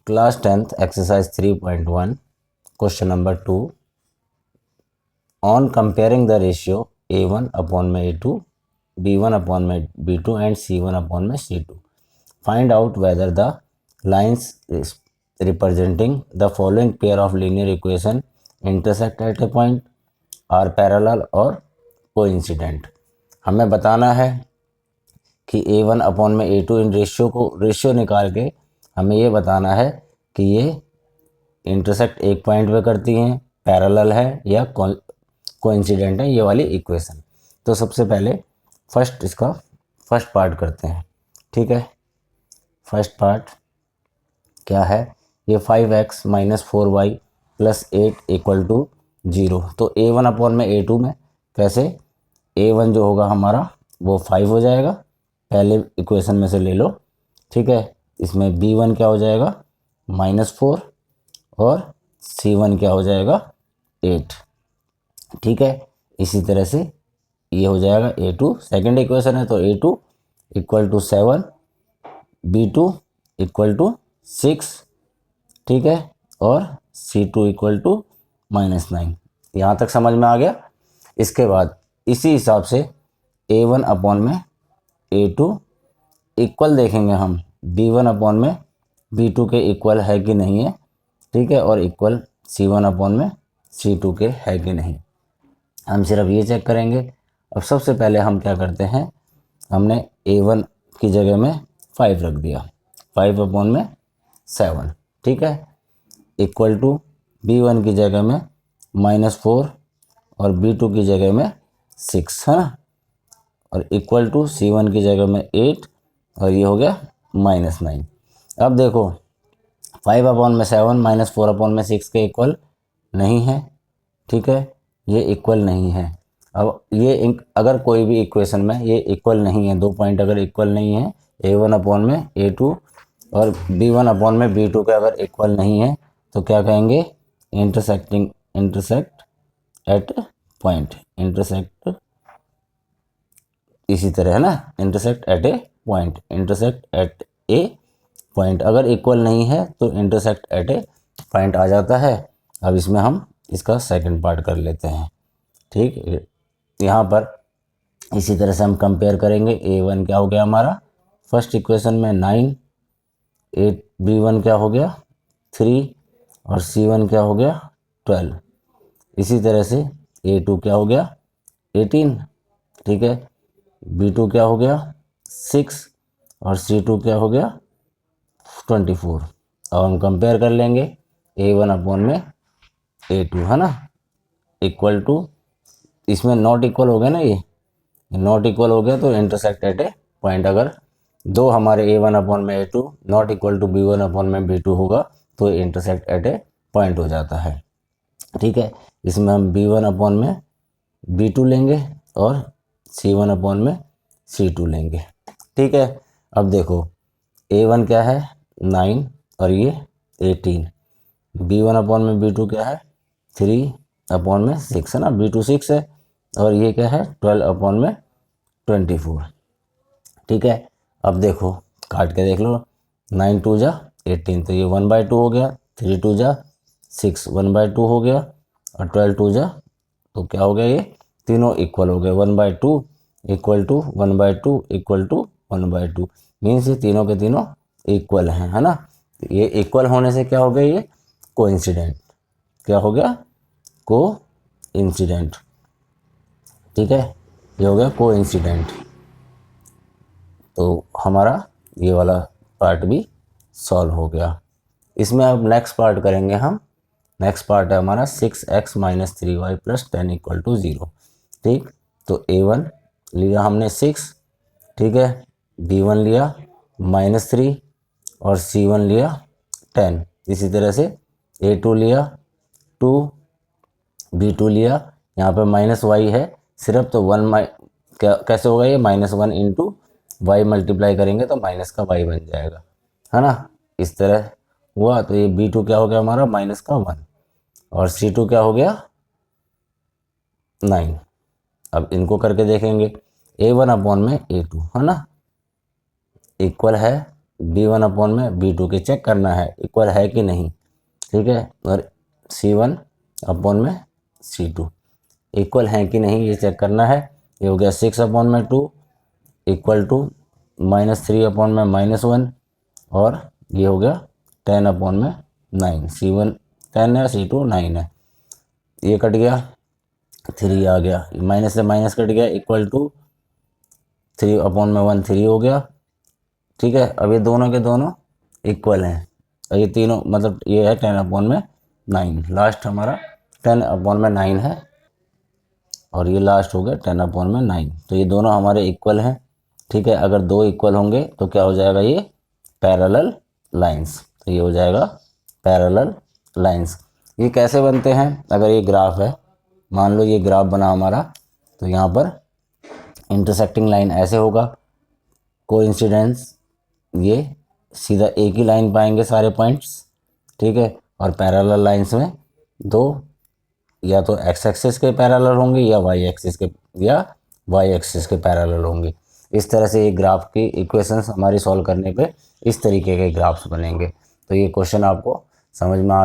Class 10th exercise 3.1 question number 2 on comparing the ratio a1 upon में a2 b1 upon में b2 and c1 upon में c2 find out whether the lines representing the following pair of linear equation intersect at a point are parallel or coincident। हमें बताना है कि a1 upon में a2 in ratio निकाल के हमें ये बताना है कि ये इंटरसेक्ट एक पॉइंट पे करती हैं, पैरेलल है या कोइंसिडेंट है, ये वाली इक्वेशन। तो सबसे पहले इसका फर्स्ट पार्ट करते हैं। ठीक है, फर्स्ट पार्ट क्या है, ये 5x minus 4y plus 8 equal to 0। तो a1 अपॉन में a2 में कैसे, a1 जो होगा हमारा वो 5 हो जाएगा, पहले इक्वेशन में से ले लो। ठीक है, इसमें b1 क्या हो जाएगा -4 और c1 क्या हो जाएगा 8। ठीक है, इसी तरह से ये हो जाएगा a2, सेकेंड इक्वेशन है तो a2 equal to 7, b2 equal to 6। ठीक है, और c2 इक्वल टू -9। यहाँ तक समझ में आ गया। इसके बाद इसी हिसाब से a1 अपॉन में a2 इक्वल देखेंगे हम b1 अपॉन में b2 के इक्वल है कि नहीं है। ठीक है, और इक्वल c1 अपॉन में c2 के है कि नहीं, हम सिर्फ ये चेक करेंगे। अब सबसे पहले हम क्या करते हैं, हमने a1 की जगह में 5 रख दिया, 5 अपॉन में 7। ठीक है, इक्वल टू b1 की जगह में -4 और b2 की जगह में 6 है ना, और इक्वल टू c1 की जगह में 8 और ये हो गया -9। अब देखो 5 अपॉन में 7 -4 अपॉन में 6 के इक्वल नहीं है। ठीक है, ये इक्वल नहीं है। अब ये अगर कोई भी इक्वेशन में ये इक्वल नहीं है, दो पॉइंट अगर इक्वल नहीं है, a1 अपॉन में a2 और b1 अपॉन में b2 के अगर इक्वल नहीं है तो क्या कहेंगे, इंटरसेक्ट एट पॉइंट, इंटरसेक्ट इसी तरह है ना, intersect at A point, intersect at A point. अगर इक्वल नहीं है तो इंटरसेक्ट एट ए पॉइंट आ जाता है। अब इसमें हम इसका सेकंड पार्ट कर लेते हैं। ठीक, यहाँ पर इसी तरह से हम कंपेयर करेंगे। a1 क्या हो गया हमारा फर्स्ट इक्वेशन में 9, 8 b1 क्या हो गया 3 और c1 क्या हो गया 12। इसी तरह से a2 क्या हो गया 18। ठीक है, b2 क्या हो गया 6 और c2 क्या हो गया 24। अब हम कंपेयर कर लेंगे a1 अपॉन में a2 है ना, इक्वल टू, इसमें नॉट इक्वल हो गया ना, ये नॉट इक्वल हो गया तो इंटरसेक्ट एट ए पॉइंट। अगर दो हमारे a1 अपॉन में a2 not equal to b1 upon में b2 होगा तो इंटरसेक्ट एट ए पॉइंट हो जाता है। ठीक है, इसमें हम b1 अपॉन में b2 लेंगे और c1 अपॉन में c2 लेंगे। ठीक है, अब देखो a1 क्या है 9 और ये 18, b1 अपॉन में b2 क्या है 3 अपॉन में 6 है ना, b2 6 है और ये क्या है 12 अपॉन में 24। ठीक है, अब देखो काट के देख लो, 9 2 जा 18 तो ये 1/2 हो गया, 3 2 जा 6 1/2 हो गया और 12 2 जा तो क्या हो गया, ये तीनों इक्वल हो गए, 1/2 equal to 1/2 equal to 1/2, means ये तीनों के तीनों इक्वल हैं है ना। ये इक्वल होने से क्या हो गया, ये कोइंसिडेंट, क्या हो गया कोइंसिडेंट। ठीक है, ये हो गया कोइंसिडेंट। तो हमारा ये वाला पार्ट भी सॉल्व हो गया। इसमें अब नेक्स्ट पार्ट करेंगे हम। नेक्स्ट पार्ट है हमारा 6x minus 3y plus 10 equal to 0। ठीक, तो a1 लिया हमने 6, ठीक है, b1 लिया -3 और c1 लिया 10। इसी तरह से a2 लिया 2, b2 लिया, यहाँ पे -y है सिर्फ, तो 1 कैसे होगा ये -1 इंटू वाई मल्टीप्लाई करेंगे तो माइनस का y बन जाएगा है ना। इस तरह हुआ तो ये b2 क्या हो गया हमारा -1 और c2 क्या हो गया 9। अब इनको करके देखेंगे, a1 अपॉन में a2 है ना, इक्वल है B1 अपॉन में B2 के चेक करना है इक्वल है कि नहीं, ठीक है। और C1 अपॉन में C2 इक्वल है कि नहीं ये चेक करना है। ये हो गया 6 अपॉन में 2 इक्वल टू -3 अपॉन में -1 और ये हो गया 10 अपॉन में 9। C1 10 है, C2 9 है। ये कट गया, 3 आ गया, माइनस से माइनस कट गया, इक्वल टू 3 अपॉन में 1 3 हो गया, ठीक है। अब ये दोनों के दोनों इक्वल हैं और ये तीनों मतलब ये है 10 अपॉन में 9, लास्ट हमारा 10 अपॉन में 9 है और ये लास्ट हो गया 10 अपॉन में 9। तो ये दोनों हमारे इक्वल हैं, ठीक है। अगर दो इक्वल होंगे तो क्या हो जाएगा, ये पैरेलल लाइंस। तो ये हो जाएगा पैरेलल लाइंस। ये कैसे बनते हैं, अगर ये ग्राफ है, मान लो ये ग्राफ बना हमारा, तो यहाँ पर इंटरसेक्टिंग लाइन ऐसे होगा, कोइंसिडेंस ये सीधा एक ही लाइन पाएंगे सारे पॉइंट्स, ठीक है। और पैरेलल लाइंस में दो या तो एक्स एक्सिस के पैरेलल होंगे या वाई एक्सिस के पैरेलल होंगे। इस तरह से ये ग्राफ की इक्वेशंस हमारी सॉल्व करने पे इस तरीके के ग्राफ्स बनेंगे। तो ये क्वेश्चन आपको समझ में आ